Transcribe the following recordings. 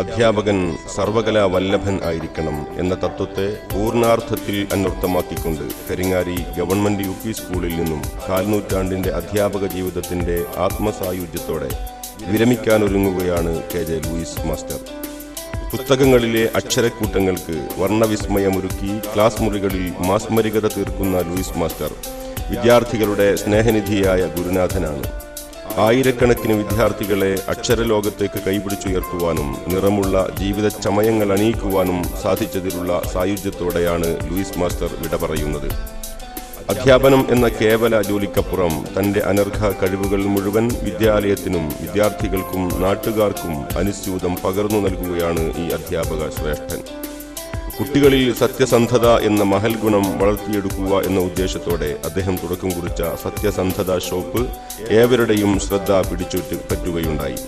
അധ്യാപകൻ സർവകലാ വല്ലഭൻ ആയിരിക്കണം എന്ന തത്വത്തെ പൂർണ്ണാർത്ഥത്തിൽ അന്വർത്ഥമാക്കിക്കൊണ്ട് കരിങ്ങാരി ഗവൺമെന്റ് UP സ്കൂളിൽ നിന്നും കാൽനൂറ്റാണ്ടിന്റെ അധ്യാപക ജീവിതത്തിന്റെ ആത്മസായുജ്യത്തോടെ വിരമിക്കാനൊരുങ്ങുകയാണ് KJ ലൂയിസ് മാസ്റ്റർ. പുസ്തകങ്ങളിലെ അക്ഷരക്കൂട്ടങ്ങൾക്ക് വർണ്ണവിസ്മയമൊരുക്കി ക്ലാസ് മുറികളിൽ മാസ്മരികത തീർക്കുന്ന ലൂയിസ് മാസ്റ്റർ വിദ്യാർത്ഥികളുടെ സ്നേഹനിധിയായ ഗുരുനാഥനാണ്. ആയിരക്കണക്കിന് വിദ്യാർത്ഥികളെ അക്ഷരലോകത്തേക്ക് കൈപിടിച്ചുയർത്തുവാനും നിറമുള്ള ജീവിത ചമയങ്ങൾ അണിയിക്കുവാനും സാധിച്ചതിലുള്ള സായുജ്യത്തോടെയാണ് ലൂയിസ് മാസ്റ്റർ വിട പറയുന്നത്. അധ്യാപനം എന്ന കേവല ജോലിക്കപ്പുറം തൻ്റെ അനർഘ കഴിവുകൾ മുഴുവൻ വിദ്യാലയത്തിനും വിദ്യാർത്ഥികൾക്കും നാട്ടുകാർക്കും അനുസ്യൂതം പകർന്നു നൽകുകയാണ് ഈ അധ്യാപക ശ്രേഷ്ഠൻ. കുട്ടികളിൽ സത്യസന്ധത എന്ന മഹൽ ഗുണം വളർത്തിയെടുക്കുക എന്ന ഉദ്ദേശത്തോടെ അദ്ദേഹം തുടക്കം കുറിച്ച സത്യസന്ധത ഷോപ്പ് ഏവരുടെയും ശ്രദ്ധ പറ്റുകയുണ്ടായി.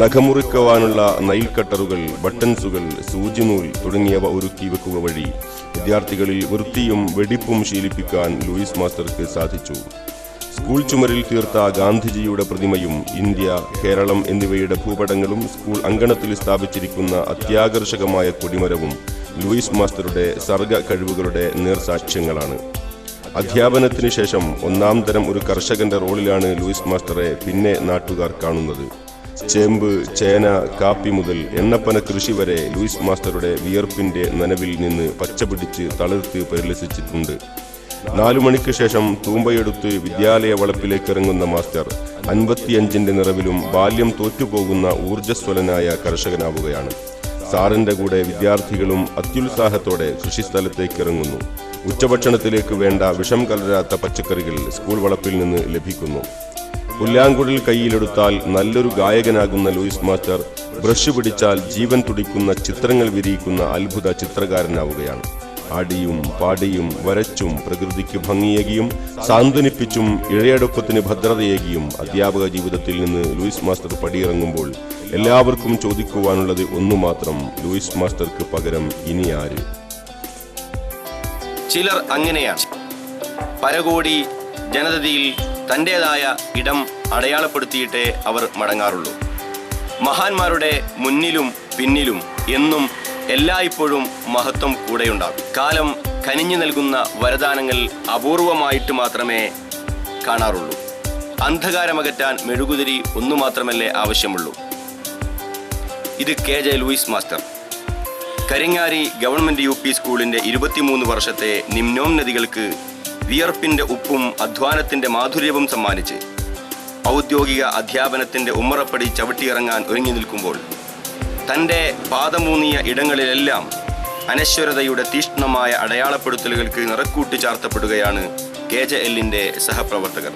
നഖമുറിക്കുവാനുള്ള നൈൽ കട്ടറുകൾ, ബട്ടൺസുകൾ, സൂചിനൂൽ തുടങ്ങിയവ ഒരുക്കി വെക്കുക വഴി വിദ്യാർത്ഥികളിൽ വൃത്തിയും വെടിപ്പും ശീലിപ്പിക്കാൻ ലൂയിസ് മാസ്റ്റർക്ക് സാധിച്ചു. സ്കൂൾ ചുമരിൽ തീർത്ത ഗാന്ധിജിയുടെ പ്രതിമയും ഇന്ത്യ, കേരളം എന്നിവയുടെ ഭൂപടങ്ങളും സ്കൂൾ അങ്കണത്തിൽ സ്ഥാപിച്ചിരിക്കുന്ന അത്യാകർഷകമായ കൊടിമരവും ലൂയിസ് മാസ്റ്ററുടെ സർഗ കഴിവുകളുടെ നേർസാക്ഷ്യങ്ങളാണ്. അധ്യാപനത്തിന് ശേഷം ഒന്നാം തരം ഒരു കർഷകന്റെ റോളിലാണ് ലൂയിസ് മാസ്റ്ററെ പിന്നെ നാട്ടുകാർ കാണുന്നത്. ചേമ്പ്, ചേന, കാപ്പി മുതൽ എണ്ണപ്പന കൃഷി വരെ ലൂയിസ് മാസ്റ്ററുടെ വിയർപ്പിന്റെ നനവിൽ നിന്ന് പച്ചപിടിച്ച് തളിർത്ത് പരിലസിച്ചിട്ടുണ്ട്. 4 മണിക്ക് ശേഷം തൂമ്പയെടുത്ത് വിദ്യാലയ വളപ്പിലേക്ക് ഇറങ്ങുന്ന മാസ്റ്റർ 55ന്റെ നിറവിലും ബാല്യം തോറ്റുപോകുന്ന ഊർജ്ജസ്വലനായ കർഷകനാവുകയാണ്. സാറിന്റെ കൂടെ വിദ്യാർത്ഥികളും അത്യുത്സാഹത്തോടെ കൃഷിസ്ഥലത്തേക്ക് ഇറങ്ങുന്നു. ഉച്ചഭക്ഷണത്തിലേക്ക് വേണ്ട വിഷം കലരാത്ത പച്ചക്കറികൾ സ്കൂൾ വളപ്പിൽ നിന്ന് ലഭിക്കുന്നു. പുല്ലാങ്കുഴൽ കയ്യിലെടുത്താൽ നല്ലൊരു ഗായകനാകുന്ന ലൂയിസ് മാസ്റ്റർ ബ്രഷ് പിടിച്ചാൽ ജീവൻ തുടിക്കുന്ന ചിത്രങ്ങൾ വിരിയിക്കുന്ന അത്ഭുത ചിത്രകാരനാവുകയാണ്. ആടിയും പാടിയും വരച്ചും പ്രകൃതിക്ക് ഭംഗിയേകിയും സാന്ത്വനിപ്പിച്ചും ഇഴയടുപ്പത്തിന് ഭദ്രതയേകിയും അധ്യാപക ജീവിതത്തിൽ നിന്ന് ലൂയിസ് മാസ്റ്റർ പടിയിറങ്ങുമ്പോൾ എല്ലാവർക്കും ചോദിക്കുവാനുള്ളത് ഒന്നു മാത്രം: ലൂയിസ് മാസ്റ്റർക്ക് പകരം ഇനി ആര്? ചിലർ അങ്ങനെയാണ്. പരകോടി ജനതയിൽ തൻ്റെതായ ഇടം അടയാളപ്പെടുത്തിയിട്ടേ അവർ മടങ്ങാറുള്ളൂ. മഹാന്മാരുടെ മുന്നിലും പിന്നിലും എന്നും എല്ലായ്പ്പോഴും മഹത്വം കൂടെയുണ്ടാകും. കാലം കനിഞ്ഞു നൽകുന്ന വരദാനങ്ങൾ അപൂർവമായിട്ട് മാത്രമേ കാണാറുള്ളൂ. അന്ധകാരമകറ്റാൻ മെഴുകുതിരി ഒന്നു മാത്രമല്ലേ ആവശ്യമുള്ളൂ. ഇത് KJ Louis master. Karingari government UP സ്കൂളിന്റെ 23 വർഷത്തെ നിമ്നോന്നതികൾക്ക് വിയർപ്പിന്റെ ഉപ്പും അധ്വാനത്തിന്റെ മാധുര്യവും സമ്മാനിച്ച് ഔദ്യോഗിക അധ്യാപനത്തിന്റെ ഉമ്മറപ്പടി ചവിട്ടിയിറങ്ങാൻ ഒരുങ്ങി നിൽക്കുമ്പോൾ തൻ്റെ പാദമൂന്നിയ ഇടങ്ങളിലെല്ലാം അനശ്വരതയുടെ തീഷ്ണമായ അടയാളപ്പെടുത്തലുകൾക്ക് നിറക്കൂട്ടി ചാർത്തപ്പെടുകയാണ് KJLന്റെ സഹപ്രവർത്തകർ.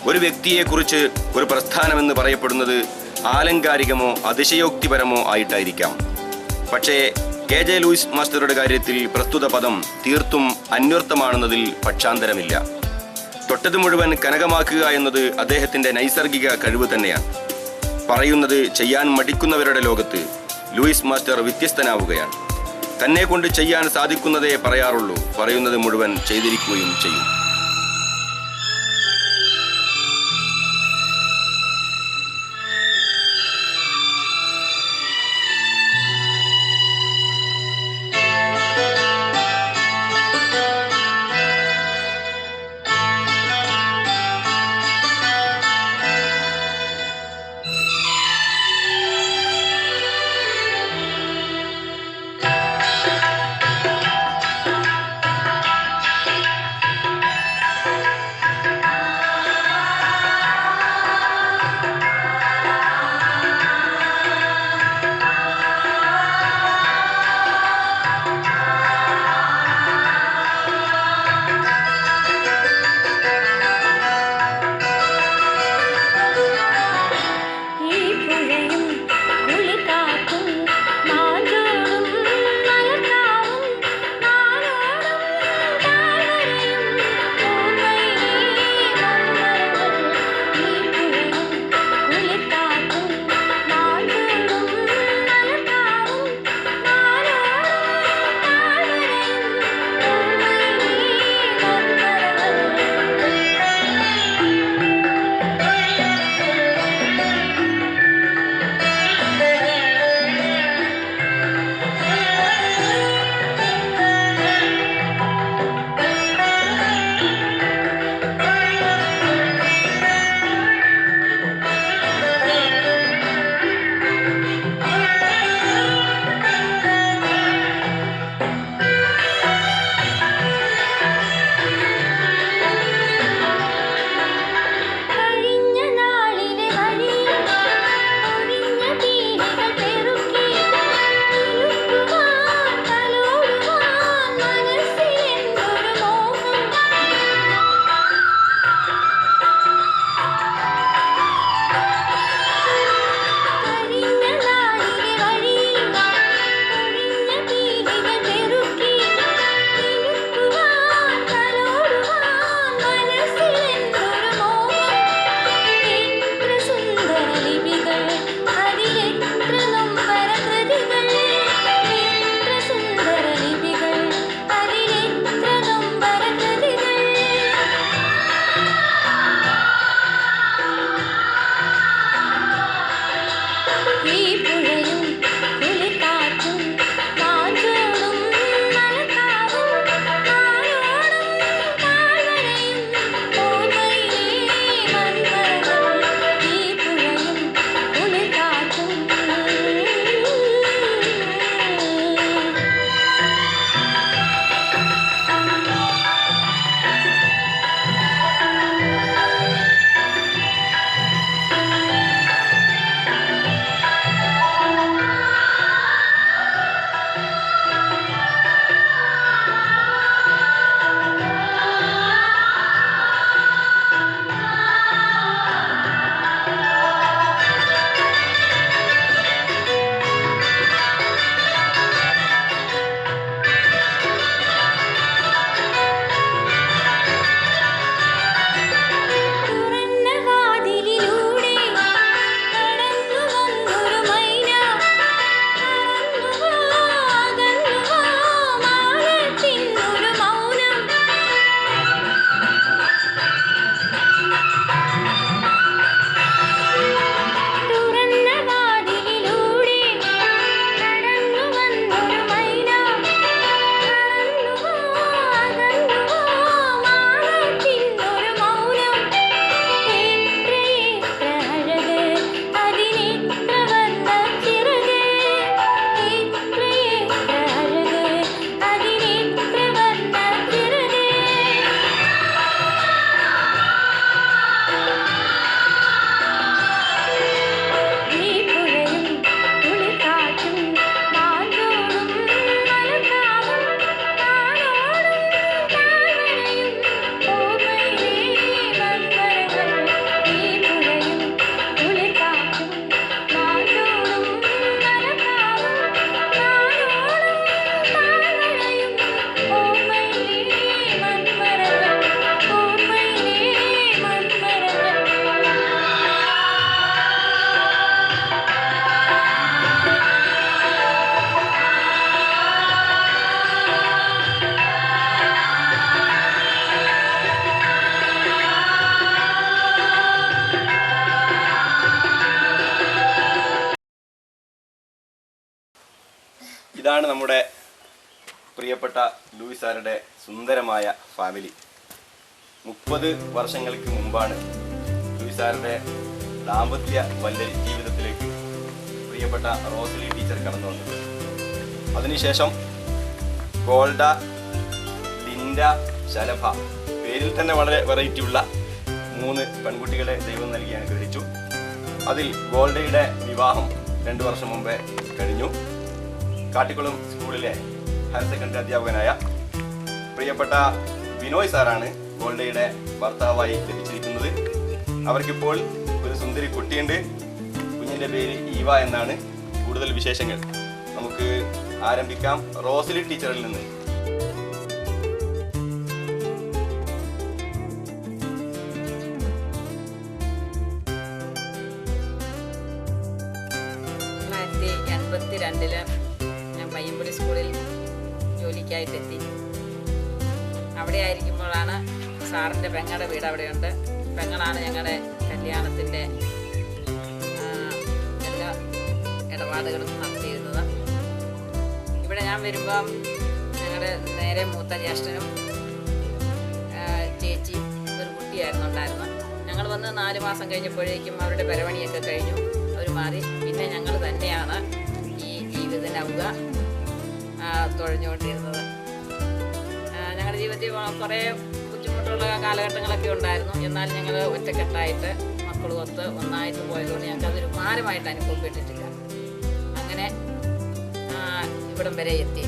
ഒരു വ്യക്തിയെക്കുറിച്ച് ഒരു പ്രസ്ഥാനമെന്ന് പറയപ്പെടുന്നത് ആലങ്കാരികമോ അതിശയോക്തിപരമോ ആയിട്ടായിരിക്കാം. പക്ഷേ KJ ലൂയിസ് മാസ്റ്ററുടെ കാര്യത്തിൽ പ്രസ്തുത പദം തീർത്തും അന്വർത്ഥമാണെന്നതിൽ പക്ഷാന്തരമില്ല. തൊട്ടത് മുഴുവൻ കനകമാക്കുക എന്നത് അദ്ദേഹത്തിൻ്റെ നൈസർഗിക കഴിവ് തന്നെയാണ്. പറയുന്നത് ചെയ്യാൻ മടിക്കുന്നവരുടെ ലോകത്ത് ലൂയിസ് മാസ്റ്റർ വ്യത്യസ്തനാവുകയാണ്. തന്നെ കൊണ്ട് ചെയ്യാൻ സാധിക്കുന്നതേ പറയാറുള്ളൂ, പറയുന്നത് മുഴുവൻ ചെയ്തിരിക്കുകയും ചെയ്യും. ഇതാണ് നമ്മുടെ പ്രിയപ്പെട്ട ലൂയിസ് സാറുടെ സുന്ദരമായ ഫാമിലി. 30 വർഷങ്ങൾക്ക് മുമ്പാണ് ലൂയിസ് സാറുടെ ദാമ്പത്യ ജീവിതത്തിലേക്ക് പ്രിയപ്പെട്ട റോസലി ടീച്ചർ കടന്നു വന്നത്. അതിനുശേഷം ഗോൾഡ, ലിൻഡ, ശലഭ, പേരിൽ തന്നെ വളരെ വെറൈറ്റി ഉള്ള 3 പെൺകുട്ടികളെ ദൈവം നൽകി അനുഗ്രഹിച്ചു. അതിൽ ഗോൾഡയുടെ വിവാഹം 2 വർഷം മുമ്പേ കഴിഞ്ഞു. കാട്ടിക്കുളം സ്കൂളിലെ ഹയർ സെക്കൻഡറി അധ്യാപകനായ പ്രിയപ്പെട്ട ബിനോയ് സാറാണ് ഗോൾഡയുടെ ഭർത്താവായി ലഭിച്ചിരിക്കുന്നത്. അവർക്കിപ്പോൾ ഒരു സുന്ദരി കുട്ടിയുണ്ട്. കുഞ്ഞിൻ്റെ പേര് ഈവ എന്നാണ്. കൂടുതൽ വിശേഷങ്ങൾ നമുക്ക് ആരംഭിക്കാം റോസലി ടീച്ചറിൽ നിന്ന്. ഞാൻ പയ്യമ്പുടി സ്കൂളിൽ ജോലിക്കായിട്ടെത്തി. അവിടെ ആയിരിക്കുമ്പോഴാണ് സാറിൻ്റെ പെങ്ങളുടെ വീട് അവിടെയുണ്ട്. പെങ്ങളാണ് ഞങ്ങളുടെ കല്യാണത്തിൻ്റെ എല്ലാ ഇടപാടുകളും നടത്തിയിരുന്നത്. ഇവിടെ ഞാൻ വരുമ്പം ഞങ്ങളുടെ നേരെ മൂത്ത ജ്യേഷ്ഠനും ചേച്ചി ഒരു കുട്ടിയായിരുന്നു ഉണ്ടായിരുന്നത്. ഞങ്ങൾ വന്ന് 4 മാസം കഴിഞ്ഞപ്പോഴേക്കും അവരുടെ പരവണിയൊക്കെ കഴിഞ്ഞു, അവർ മാറി. പിന്നെ ഞങ്ങൾ തന്നെയാണ് ഈ ജീവിതത്തിനവുക തുഴഞ്ഞുകൊണ്ടിരുന്നത്. ഞങ്ങളുടെ ജീവിതത്തിൽ കുറേ ബുദ്ധിമുട്ടുള്ള കാലഘട്ടങ്ങളൊക്കെ ഉണ്ടായിരുന്നു. എന്നാൽ ഞങ്ങൾ ഒറ്റക്കെട്ടായിട്ട് മക്കളും ഒന്നായിട്ട് പോയതുകൊണ്ട് ഞങ്ങൾക്ക് അതൊരു ഭാരമായിട്ട് അനുഭവപ്പെട്ടിട്ടില്ല. അങ്ങനെ ഇവിടം വരെ എത്തി.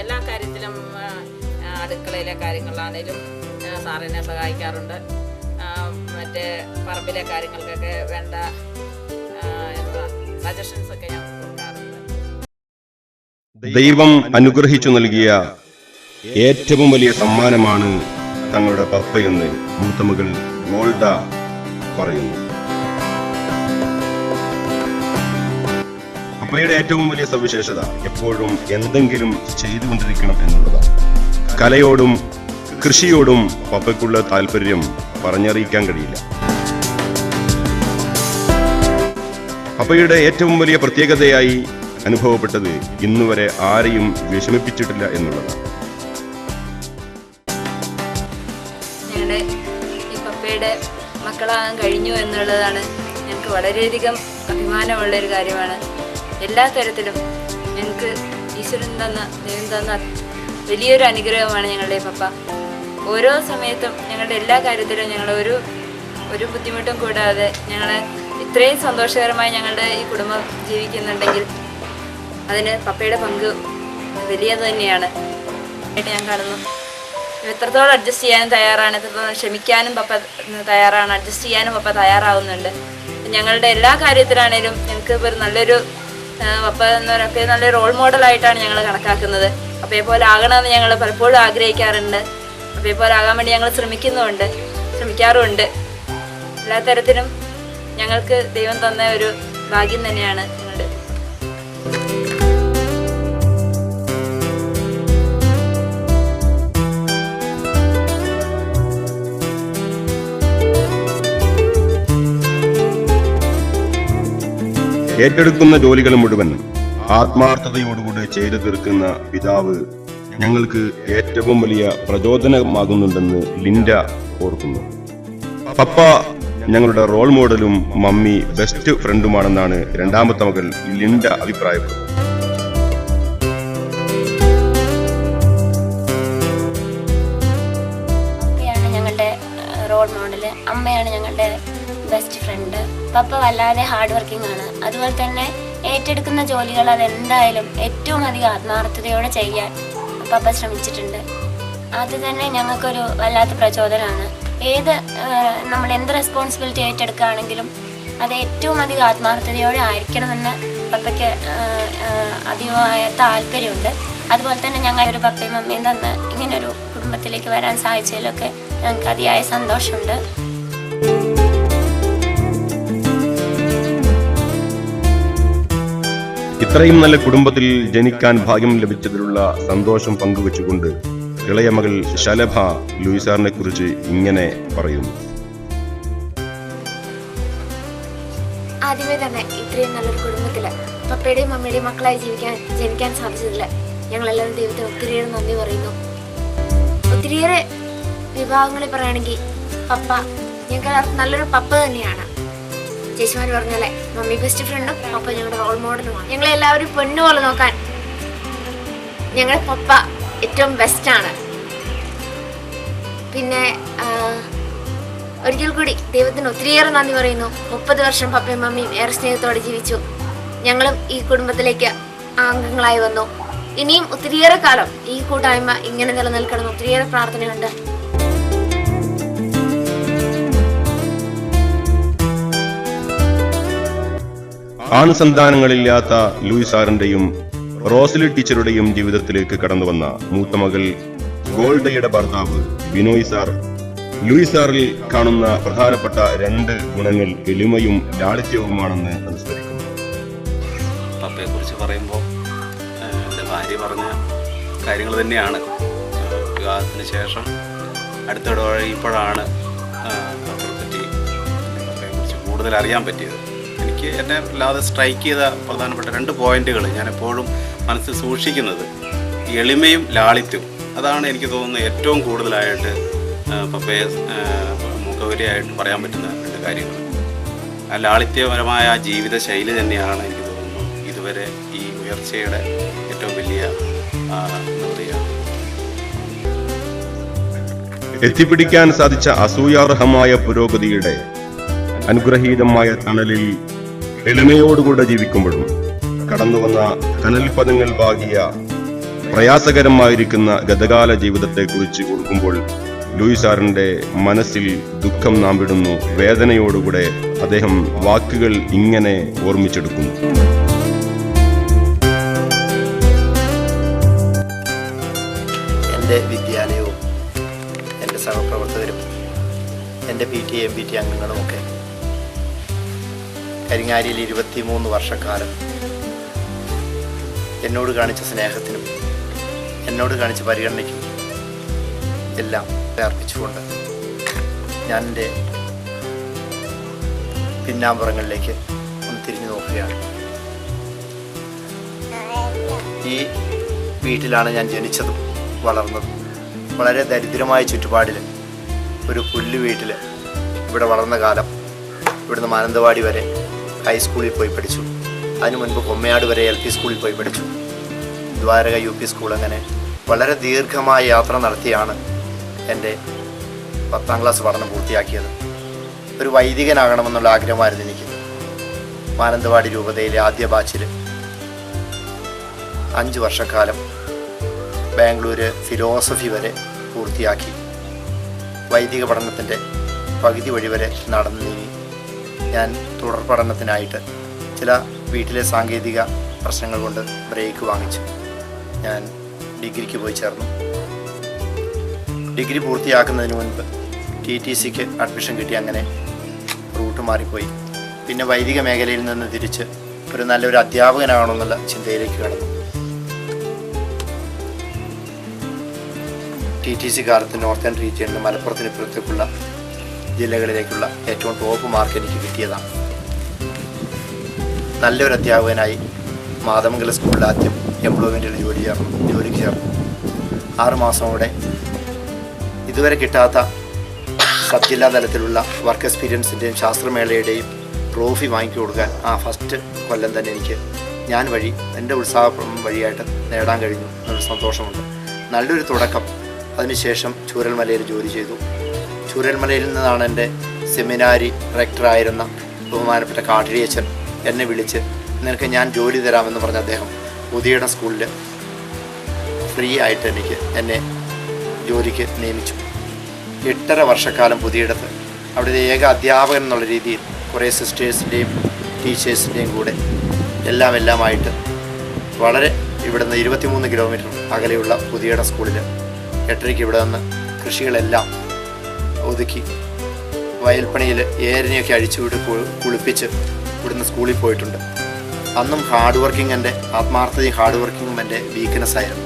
എല്ലാ കാര്യത്തിലും അടുക്കളയിലെ കാര്യങ്ങളാണേലും സാറിനെ സഹായിക്കാറുണ്ട്. മറ്റേ പറമ്പിലെ കാര്യങ്ങൾക്കൊക്കെ വേണ്ട സജഷൻസ് ഒക്കെ ഞാൻ കൊടുക്കാറുണ്ട്. ദൈവം അനുഗ്രഹിച്ചു നൽകിയ ഏറ്റവും വലിയ സമ്മാനമാണ് തങ്ങളുടെ പപ്പയെന്ന് മൂത്ത മകൾ ഗോൾഡ പറയുന്നു. പപ്പയുടെ ഏറ്റവും വലിയ സവിശേഷത എപ്പോഴും എന്തെങ്കിലും ചെയ്തുകൊണ്ടിരിക്കണം എന്നുള്ളതാണ്. കലയോടും കൃഷിയോടും പപ്പയ്ക്കുള്ള താല്പര്യം പറഞ്ഞറിയിക്കാൻ കഴിയില്ല. പപ്പയുടെ ഏറ്റവും വലിയ പ്രത്യേകതയായി അനുഭവപ്പെട്ടത് ഇന്നുവരെ ആരെയും വിഷമിപ്പിച്ചിട്ടില്ല എന്നുള്ളതാണ്. ഞങ്ങളുടെ ഈ പപ്പയുടെ മക്കളാകാൻ കഴിഞ്ഞു എന്നുള്ളതാണ് ഞങ്ങൾക്ക് വളരെയധികം അഭിമാനമുള്ളൊരു കാര്യമാണ്. എല്ലാ തരത്തിലും ഞങ്ങൾക്ക് ഈശ്വരൻ ദൈവം തന്ന വലിയൊരു അനുഗ്രഹമാണ് ഞങ്ങളുടെ പപ്പ. ഓരോ സമയത്തും ഞങ്ങളുടെ എല്ലാ കാര്യത്തിലും ഞങ്ങൾ ഒരു ബുദ്ധിമുട്ടും കൂടാതെ ഞങ്ങളെ ഇത്രയും സന്തോഷകരമായി ഞങ്ങളുടെ ഈ കുടുംബം ജീവിക്കുന്നുണ്ടെങ്കിൽ അതിന് പപ്പയുടെ പങ്ക് വലിയത് തന്നെയാണ് ആയിട്ട് ഞാൻ കാണുന്നു. എത്രത്തോളം അഡ്ജസ്റ്റ് ചെയ്യാനും തയ്യാറാണ്, എത്രത്തോളം ക്ഷമിക്കാനും പപ്പ തയ്യാറാണ്, അഡ്ജസ്റ്റ് ചെയ്യാനും പപ്പ തയ്യാറാവുന്നുണ്ട്. ഞങ്ങളുടെ എല്ലാ കാര്യത്തിലാണേലും ഞങ്ങൾക്ക് ഒരു നല്ലൊരു പപ്പ എന്നവരൊക്കെ നല്ലൊരു റോൾ മോഡലായിട്ടാണ് ഞങ്ങൾ കണക്കാക്കുന്നത്. പപ്പയെ പോലെ ആകണമെന്ന് ഞങ്ങൾ പലപ്പോഴും ആഗ്രഹിക്കാറുണ്ട്. പപ്പയെ പോലെ ആകാൻ വേണ്ടി ഞങ്ങൾ ശ്രമിക്കാറുമുണ്ട്. എല്ലാ തരത്തിലും ഞങ്ങൾക്ക് ദൈവം തന്ന ഒരു ഭാഗ്യം തന്നെയാണ് ഞങ്ങളുടെ. ഏറ്റെടുക്കുന്ന ജോലികൾ മുഴുവൻ ആത്മാർത്ഥതയോടുകൂടി ചെയ്തു തീർക്കുന്ന പിതാവ് ഞങ്ങൾക്ക് ഏറ്റവും വലിയ പ്രചോദനമാകുന്നുണ്ടെന്ന് ലിൻഡ ഓർക്കുന്നു. പപ്പ ഞങ്ങളുടെ റോൾ മോഡലും മമ്മി ബെസ്റ്റ് ഫ്രണ്ടുമാണെന്നാണ് രണ്ടാമത്തെ മകൾ ലിൻഡ അഭിപ്രായപ്പെടുന്നത്. പപ്പയാണ് ഞങ്ങളുടെ റോൾ മോഡൽ, അമ്മയാണ് ഞങ്ങളുടെ ബെസ്റ്റ് ഫ്രണ്ട്. പപ്പ വല്ലാതെ ഹാർഡ് വർക്കിംഗ് ആണ്. അതുപോലെ തന്നെ ഏറ്റെടുക്കുന്ന ജോലികൾ അതെന്തായാലും ഏറ്റവും അധികം ആത്മാർത്ഥതയോടെ ചെയ്യാൻ പപ്പ ശ്രമിച്ചിട്ടുണ്ട്. അത് തന്നെ ഞങ്ങൾക്കൊരു വല്ലാത്ത പ്രചോദനമാണ്. നമ്മൾ എന്ത് റെസ്പോൺസിബിലിറ്റി ഏറ്റെടുക്കുകയാണെങ്കിലും അത് ഏറ്റവും അധികം ആത്മാർത്ഥതയോടെ ആയിരിക്കണമെന്ന് പപ്പയ്ക്ക് അധികമായ താല്പര്യമുണ്ട്. അതുപോലെ തന്നെ ഞങ്ങൾ ഒരു പപ്പയും മമ്മയും തന്ന് ഇങ്ങനൊരു കുടുംബത്തിലേക്ക് വരാൻ സാധിച്ചതിലൊക്കെ ഞങ്ങൾക്ക് അതിയായ സന്തോഷമുണ്ട്. ഇത്രയും നല്ല കുടുംബത്തിൽ ജനിക്കാൻ ഭാഗ്യം ലഭിച്ചതിലുള്ള സന്തോഷം പങ്കുവെച്ചുകൊണ്ട് ഇളയ മകൾ ശലഭ ലൂയിസാറിനെ കുറിച്ച് ഇങ്ങനെ പറയുന്നു. ആദ്യമേ തന്നെ ഇത്രയും നല്ലൊരു കുടുംബത്തിൽ പപ്പയുടെയും മമ്മിയുടെയും മക്കളായി ജനിക്കാൻ സാധിച്ചതില്ല ഞങ്ങളെല്ലാവരും ദൈവത്തിന് ഒത്തിരിയേറെ നന്ദി പറയുന്നു. ഒത്തിരിയേറെ വിഭാഗങ്ങളിൽ പറയുകയാണെങ്കിൽ പപ്പ ഞങ്ങൾക്ക് നല്ലൊരു പപ്പ തന്നെയാണ്. ചേച്ചിമാർ പറഞ്ഞാലേ മമ്മി ബെസ്റ്റ് ഫ്രണ്ടും പപ്പ ഞങ്ങളുടെ റോൾ മോഡലുമാണ്. ഞങ്ങളെല്ലാവരും പൊന്നുപോലെ നോക്കാൻ ഞങ്ങളുടെ പപ്പ ഏറ്റവും ബെസ്റ്റാണ്. പിന്നെ ഒരിക്കൽ കൂടി ദൈവത്തിന് ഒത്തിരിയേറെ നന്ദി പറയുന്നു. 30 വർഷം പപ്പയും മമ്മിയും ഏറെ സ്നേഹത്തോടെ ജീവിച്ചു. ഞങ്ങളും ഈ കുടുംബത്തിലേക്ക് അംഗങ്ങളായി വന്നു. ഇനിയും ഒത്തിരിയേറെ കാലം ഈ കൂട്ടായ്മ ഇങ്ങനെ നിലനിൽക്കണം. ഒത്തിരിയേറെ പ്രാർത്ഥനയുണ്ട്. ആൺസന്താനങ്ങളില്ലാത്ത ലൂയിസ് സാറിന്റെയും റോസലി ടീച്ചറുടെയും ജീവിതത്തിലേക്ക് കടന്നു വന്ന മൂത്ത മകൾ ഗോൾഡയുടെ ഭർത്താവ് ബിനോയ് സാർ ലൂയിസ് സാറിൽ കാണുന്ന പ്രധാനപ്പെട്ട 2 ഗുണങ്ങൾ എളിമയും ലാളിത്യവുമാണെന്ന് അനുസ്മരിക്കുന്നു. പപ്പയെ കുറിച്ച് പറയുമ്പോൾ എൻ്റെ ഭാര്യ പറഞ്ഞ കാര്യങ്ങൾ തന്നെയാണ്. വിവാഹത്തിന് ശേഷം അടുത്തിടപഴകിയപ്പോഴാണ് പപ്പയെക്കുറിച്ച് കൂടുതൽ അറിയാൻ പറ്റിയത്. എനിക്ക് എന്നെ അല്ലാതെ സ്ട്രൈക്ക് ചെയ്ത പ്രധാനപ്പെട്ട 2 പോയിന്റുകൾ ഞാൻ എപ്പോഴും മനസ്സിൽ സൂക്ഷിക്കുന്നത് എളിമയും ലാളിത്യവും. അതാണ് എനിക്ക് തോന്നുന്നത് ഏറ്റവും കൂടുതലായിട്ട് പപ്പയെ മുഖവരിയായിട്ട് പറയാൻ പറ്റുന്ന 2 കാര്യങ്ങൾ. ആ ലാളിത്യപരമായ ആ ജീവിത ശൈലി തന്നെയാണ് എനിക്ക് തോന്നുന്നു ഇതുവരെ ഈ ഉയർച്ചയുടെ ഏറ്റവും വലിയ എത്തിപ്പിടിക്കാൻ സാധിച്ച അസൂയാർഹമായ പുരോഗതിയുടെ അനുഗ്രഹീതമായ തണലിൽ എളിമയോടുകൂടെ ജീവിക്കുമ്പോഴും കടന്നുവന്ന കനൽപദങ്ങൾ പാകിയ പ്രയാസകരമായിരിക്കുന്ന ഗതകാല ജീവിതത്തെക്കുറിച്ച് ഓർക്കുമ്പോൾ ലൂയിസ് സാറിന്റെ മനസ്സിൽ ദുഃഖം നാമ്പിടുന്നു. വേദനയോടുകൂടെ അദ്ദേഹം വാക്കുകൾ ഇങ്ങനെ ഓർമ്മിച്ചെടുക്കുന്നു. എൻ്റെ വിദ്യാലയവും എൻ്റെ സഹപ്രവർത്തകരും എൻ്റെ PTA MPT അംഗങ്ങളുമൊക്കെ കരിങ്ങാരിയിൽ 23 വർഷക്കാലം എന്നോട് കാണിച്ച സ്നേഹത്തിനും എന്നോട് കാണിച്ച പരിഗണനയ്ക്കും എല്ലാം അർപ്പിച്ചുകൊണ്ട് ഞാൻ എൻ്റെ പിന്നാമ്പുറങ്ങളിലേക്ക് ഒന്ന് തിരിഞ്ഞു നോക്കുകയാണ്. ഈ വീട്ടിലാണ് ഞാൻ ജനിച്ചതും വളർന്നതും. വളരെ ദരിദ്രമായ ചുറ്റുപാടിൽ ഒരു പുല്ല് വീട്ടിൽ ഇവിടെ വളർന്ന കാലം. ഇവിടുന്ന് മാനന്തവാടി വരെ ഹൈസ്കൂളിൽ പോയി പഠിച്ചു. അതിനു മുൻപ് കൊമ്മയാട് വരെ LP സ്കൂളിൽ പോയി പഠിച്ചു. Dwaraka UP school. അങ്ങനെ വളരെ ദീർഘമായ യാത്ര നടത്തിയാണ് എൻ്റെ 10ാം ക്ലാസ് പഠനം പൂർത്തിയാക്കിയത്. ഒരു വൈദികനാകണമെന്നുള്ള ആഗ്രഹമായിരുന്നു എനിക്ക്. മാനന്തവാടി രൂപതയിലെ ആദ്യ ബാച്ചിൽ 5 വർഷക്കാലം ബാംഗ്ലൂർ ഫിലോസഫി വരെ പൂർത്തിയാക്കി. വൈദിക പഠനത്തിൻ്റെ പകുതി വഴി വരെ നടന്നു നീങ്ങി. ഞാൻ തുടർ പഠനത്തിനായിട്ട് ചില വീട്ടിലെ സാങ്കേതിക പ്രശ്നങ്ങൾ കൊണ്ട് ബ്രേക്ക് വാങ്ങിച്ചു. ഞാൻ ഡിഗ്രിക്ക് പോയി ചേർന്നു. ഡിഗ്രി പൂർത്തിയാക്കുന്നതിന് മുൻപ് TTCക്ക് അഡ്മിഷൻ കിട്ടി. അങ്ങനെ റൂട്ട് മാറിപ്പോയി. പിന്നെ വൈദിക മേഖലയിൽ നിന്ന് തിരിച്ച് ഒരു നല്ലൊരു അധ്യാപകനാകണമെന്നുള്ള ചിന്തയിലേക്ക് കടന്നു. TTC കാലത്ത് നോർത്തേൺ റീജിയനിൽ മലപ്പുറത്തിന് പുറത്തേക്കുള്ള ജില്ലകളിലേക്കുള്ള ഏറ്റവും ടോപ്പ് മാർക്ക് എനിക്ക് കിട്ടിയതാണ്. നല്ലൊരു അധ്യാപകനായി മാതമംഗലം സ്കൂളിൽ ആദ്യം എംപ്ലോയ്മെൻറ്റിൽ ജോലിക്ക് ചേർന്നു. 6 മാസം കൂടെ ഇതുവരെ കിട്ടാത്ത സബ് ജില്ലാ തലത്തിലുള്ള വർക്ക് എക്സ്പീരിയൻസിൻ്റെയും ശാസ്ത്രമേളയുടെയും ട്രോഫി വാങ്ങിച്ചു കൊടുക്കാൻ ആ ഫസ്റ്റ് കൊല്ലം തന്നെ എനിക്ക് ഞാൻ വഴി എൻ്റെ ഉത്സാഹം വഴിയായിട്ട് നേടാൻ കഴിഞ്ഞു എന്നൊരു സന്തോഷമുണ്ട്. നല്ലൊരു തുടക്കം. അതിനുശേഷം ചൂരൽമലയിൽ ജോലി ചെയ്തു. ചൂരൽമലയിൽ നിന്നാണ് എൻ്റെ സെമിനാരി റെക്ടറായിരുന്ന ബഹുമാനപ്പെട്ട കാട്ടിരിയച്ചൻ എന്നെ വിളിച്ച് നിനക്ക് ഞാൻ ജോലി തരാമെന്ന് പറഞ്ഞ അദ്ദേഹം പുതിയട സ്കൂളിൽ ഫ്രീ ആയിട്ട് എന്നെ ജോലിക്ക് നിയമിച്ചു. 8.5 വർഷക്കാലം പുതിയിടത്ത് അവിടുത്തെ ഏക അധ്യാപകൻ എന്നുള്ള രീതിയിൽ കുറേ സിസ്റ്റേഴ്സിൻ്റെയും ടീച്ചേഴ്സിൻ്റെയും കൂടെ എല്ലാമായിട്ട് വളരെ ഇവിടുന്ന് 23 കിലോമീറ്റർ അകലെയുള്ള പുതിയട സ്കൂളിൽ 8:30 ഇവിടെ നിന്ന് കൃഷികളെല്ലാം ഒതുക്കി വയൽപ്പണിയിൽ ഏരനെയൊക്കെ അഴിച്ചുവിട്ട് കുളിപ്പിച്ച് ഇവിടുന്ന് സ്കൂളിൽ പോയിട്ടുണ്ട്. അന്നും ഹാർഡ് വർക്കിംഗ് എൻ്റെ ആത്മാർത്ഥതയും ഹാർഡ് വർക്കിങ്ങും എൻ്റെ വീക്ക്നെസ് ആയിരുന്നു.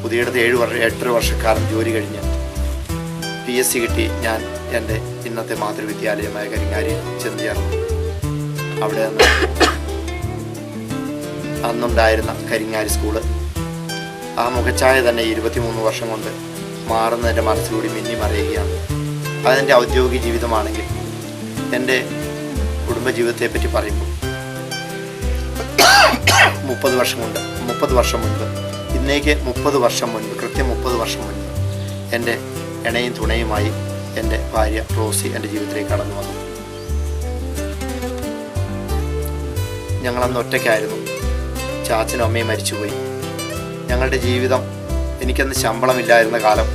പുതിയിടത്ത് 8 വർഷക്കാലം ജോലി കഴിഞ്ഞ് PSC കിട്ടി ഞാൻ എൻ്റെ ഇന്നത്തെ മാതൃവിദ്യാലയമായ കരിങ്ങാരിയിൽ ചെന്ന് ചേർന്നു. അവിടെ നിന്ന് അന്നുണ്ടായിരുന്ന കരിങ്ങാരി സ്കൂള്. ആ മുഖച്ഛായ തന്നെ 23 വർഷം കൊണ്ട് മാറുന്നതിൻ്റെ മനസ്സിലൂടെ മിന്നി മറയുകയാണ്. അതെൻ്റെ ഔദ്യോഗിക ജീവിതമാണെങ്കിൽ എൻ്റെ കുടുംബജീവിതത്തെപ്പറ്റി പറയുമ്പോൾ 30 വർഷം മുൻപ് ഇന്നേക്ക് 30 വർഷം മുൻപ്, കൃത്യം 30 വർഷം മുൻപ് എൻ്റെ ഇണയും തുണയുമായി എൻ്റെ ഭാര്യ റോസി എൻ്റെ ജീവിതത്തിലേക്ക് കടന്നു വന്നു. ഞങ്ങളന്ന് ഒറ്റയ്ക്കായിരുന്നു. ചാച്ചനും അമ്മയും മരിച്ചുപോയി. ഞങ്ങളുടെ ജീവിതം, എനിക്കന്ന് ശമ്പളമില്ലായിരുന്ന കാലം,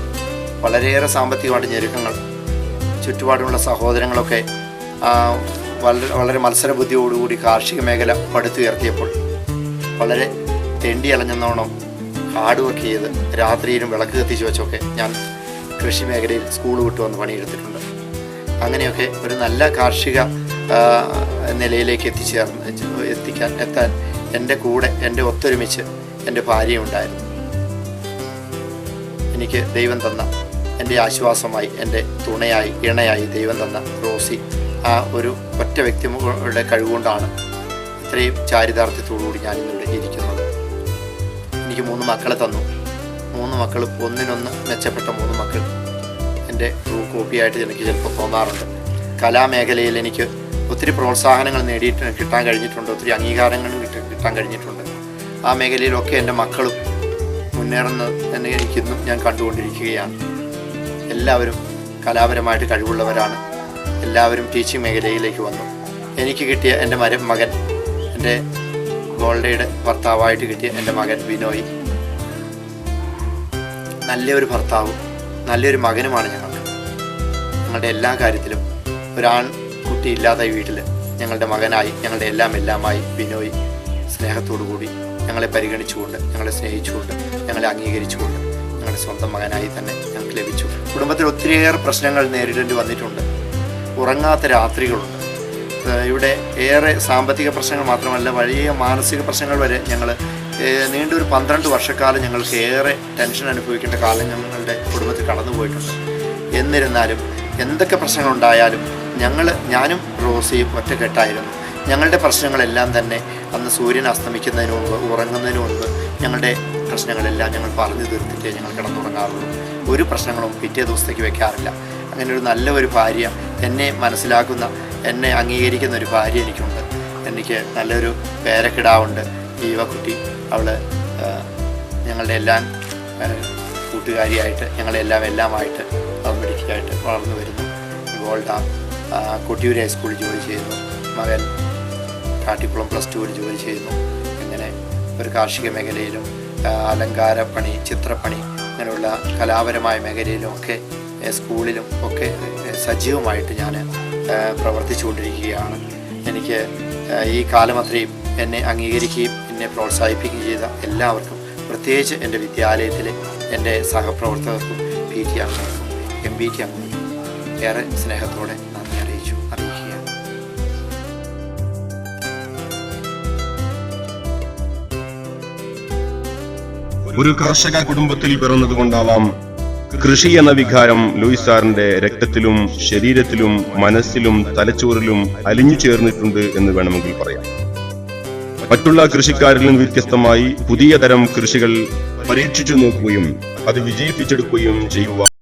വളരെയേറെ സാമ്പത്തികമായിട്ട് ഞെരുക്കങ്ങൾ, ചുറ്റുപാടുമുള്ള സഹോദരങ്ങളൊക്കെ വളരെ മത്സരബുദ്ധിയോടുകൂടി കാർഷിക മേഖല പടുത്തുയർത്തിയപ്പോൾ വളരെ തെണ്ടി അലഞ്ഞെന്നോണം ഹാർഡ് വർക്ക് ചെയ്ത് രാത്രിയിലും വിളക്ക് കത്തിച്ച് വെച്ചൊക്കെ ഞാൻ കൃഷി മേഖലയിൽ സ്കൂൾ വിട്ടു വന്ന് പണിയെടുത്തിട്ടുണ്ട്. അങ്ങനെയൊക്കെ ഒരു നല്ല കാർഷിക നിലയിലേക്ക് എത്താൻ എൻ്റെ കൂടെ, എൻ്റെ ഒത്തൊരുമിച്ച് എൻ്റെ ഭാര്യയുണ്ടായിരുന്നു. എനിക്ക് ദൈവം തന്ന, എൻ്റെ ആശ്വാസമായി, എൻ്റെ തുണയായി, ഇണയായി ദൈവം തന്ന റോസി, ആ ഒരു ഒറ്റ വ്യക്തിയുടെ കഴിവുകൊണ്ടാണ് ഇത്രയും ചാരിതാർത്ഥ്യത്തോടുകൂടി ഞാനിന്നിവിടെ ഇരിക്കുന്നത്. എനിക്ക് 3 മക്കളെ തന്നു. 3 മക്കളും ഒന്നിനൊന്ന് മെച്ചപ്പെട്ട 3 മക്കൾ. എൻ്റെ ട്രൂ കോപ്പിയായിട്ട് എനിക്ക് ചിലപ്പോൾ തോന്നാറുണ്ട്. കലാമേഖലയിൽ എനിക്ക് ഒത്തിരി പ്രോത്സാഹനങ്ങൾ കിട്ടാൻ കഴിഞ്ഞിട്ടുണ്ട്, ഒത്തിരി അംഗീകാരങ്ങളും കിട്ടാൻ കഴിഞ്ഞിട്ടുണ്ട്. ആ മേഖലയിലൊക്കെ എൻ്റെ മക്കളും മുന്നേറുന്ന എനിക്കിന്നും ഞാൻ കണ്ടുകൊണ്ടിരിക്കുകയാണ്. എല്ലാവരും കലാപരമായിട്ട് കഴിവുള്ളവരാണ്. എല്ലാവരും ടീച്ചിങ് മേഖലയിലേക്ക് വന്നു. എനിക്ക് കിട്ടിയ എൻ്റെ മകൻ, എൻ്റെ ഗോൾഡയുടെ ഭർത്താവായിട്ട് കിട്ടിയ എൻ്റെ മകൻ ബിനോയ്, നല്ലൊരു ഭർത്താവും നല്ലൊരു മകനുമാണ് ഞങ്ങൾക്ക്. ഞങ്ങളുടെ എല്ലാ കാര്യത്തിലും ഒരാൺകുട്ടി ഇല്ലാത്ത ഈ വീട്ടിൽ ഞങ്ങളുടെ മകനായി, ഞങ്ങളുടെ എല്ലാമായി ബിനോയ് സ്നേഹത്തോടുകൂടി ഞങ്ങളെ പരിഗണിച്ചുകൊണ്ട്, ഞങ്ങളെ സ്നേഹിച്ചുകൊണ്ട്, ഞങ്ങളെ അംഗീകരിച്ചുകൊണ്ട് ഞങ്ങളുടെ സ്വന്തം മകനായി തന്നെ ഞങ്ങൾക്ക് ലഭിച്ചു. കുടുംബത്തിൽ ഒത്തിരിയേറെ പ്രശ്നങ്ങൾ നേരിടേണ്ടി വന്നിട്ടുണ്ട്. ഉറങ്ങാത്ത രാത്രികളുണ്ട്. ഇവിടെ ഏറെ സാമ്പത്തിക പ്രശ്നങ്ങൾ മാത്രമല്ല, വലിയ മാനസിക പ്രശ്നങ്ങൾ വരെ ഞങ്ങൾ നീണ്ടൊരു 12 വർഷക്കാലം ഞങ്ങൾക്ക് ഏറെ ടെൻഷൻ അനുഭവിക്കേണ്ട കാലം ഞങ്ങളുടെ കുടുംബത്തിൽ കടന്നുപോയിട്ടുണ്ട്. എന്നിരുന്നാലും എന്തൊക്കെ പ്രശ്നങ്ങളുണ്ടായാലും ഞാനും റോസിയും ഒറ്റക്കെട്ടായിരുന്നു. ഞങ്ങളുടെ പ്രശ്നങ്ങളെല്ലാം തന്നെ അന്ന് സൂര്യൻ അസ്തമിക്കുന്നതിന് മുമ്പ്, ഉറങ്ങുന്നതിന് മുൻപ് ഞങ്ങളുടെ പ്രശ്നങ്ങളെല്ലാം ഞങ്ങൾ പറഞ്ഞു തീർത്തിട്ടേ ഞങ്ങൾ കിടന്നുറങ്ങാറുള്ളൂ. ഒരു പ്രശ്നങ്ങളും പിറ്റേ ദിവസത്തേക്ക് വെക്കാറില്ല. അങ്ങനെ ഒരു നല്ലൊരു ഭാര്യ, എന്നെ മനസ്സിലാക്കുന്ന, എന്നെ അംഗീകരിക്കുന്ന ഒരു ഭാര്യ എനിക്കുണ്ട്. എനിക്ക് നല്ലൊരു പേരക്കിടാവുണ്ട്, ജീവക്കുട്ടി. അവൾ ഞങ്ങളുടെ എല്ലാം കൂട്ടുകാരിയായിട്ട്, ഞങ്ങളെല്ലാമായിട്ട് മിടുക്കിയായിട്ട് വളർന്നു വരുന്നു. ഗോൾഡ കൊട്ടിയൂർ ഹൈസ്കൂളിൽ ജോലി ചെയ്യുന്നു. മകൻ കാട്ടിക്കുളം +2 ജോലി ചെയ്യുന്നു. ഇങ്ങനെ ഒരു കാർഷിക മേഖലയിലും അലങ്കാരപ്പണി, ചിത്രപ്പണി, അങ്ങനെയുള്ള കലാപരമായ മേഖലയിലും ഒക്കെ സ്കൂളിലും ഒക്കെ സജീവമായിട്ട് ഞാൻ പ്രവർത്തിച്ചുകൊണ്ടിരിക്കുകയാണ്. എനിക്ക് ഈ കാലം അത്രയും എന്നെ അംഗീകരിക്കുകയും എന്നെ പ്രോത്സാഹിപ്പിക്കുകയും ചെയ്ത എല്ലാവർക്കും, പ്രത്യേകിച്ച് എൻ്റെ വിദ്യാലയത്തിലെ എൻ്റെ സഹപ്രവർത്തകർക്കും, PT അംഗങ്ങൾക്കും MBT അംഗങ്ങൾക്കും ഏറെ സ്നേഹത്തോടെ നന്ദി അറിയിക്കുകയാണ്. ഒരു കർഷക കുടുംബത്തിൽ പിറന്നതുകൊണ്ടാവാം കൃഷി എന്ന വികാരം ലൂയിസ് സാറിന്റെ രക്തത്തിലും ശരീരത്തിലും മനസ്സിലും തലച്ചോറിലും അലിഞ്ഞു ചേർന്നിട്ടുണ്ട് എന്ന് വേണമെങ്കിൽ പറയാം. മറ്റുള്ള കൃഷിക്കാരിൽ നിന്ന് വ്യത്യസ്തമായി പുതിയ തരം കൃഷികൾ പരീക്ഷിച്ചു നോക്കുകയും അത് വിജയിപ്പിച്ചെടുക്കുകയും ചെയ്യുവാൻ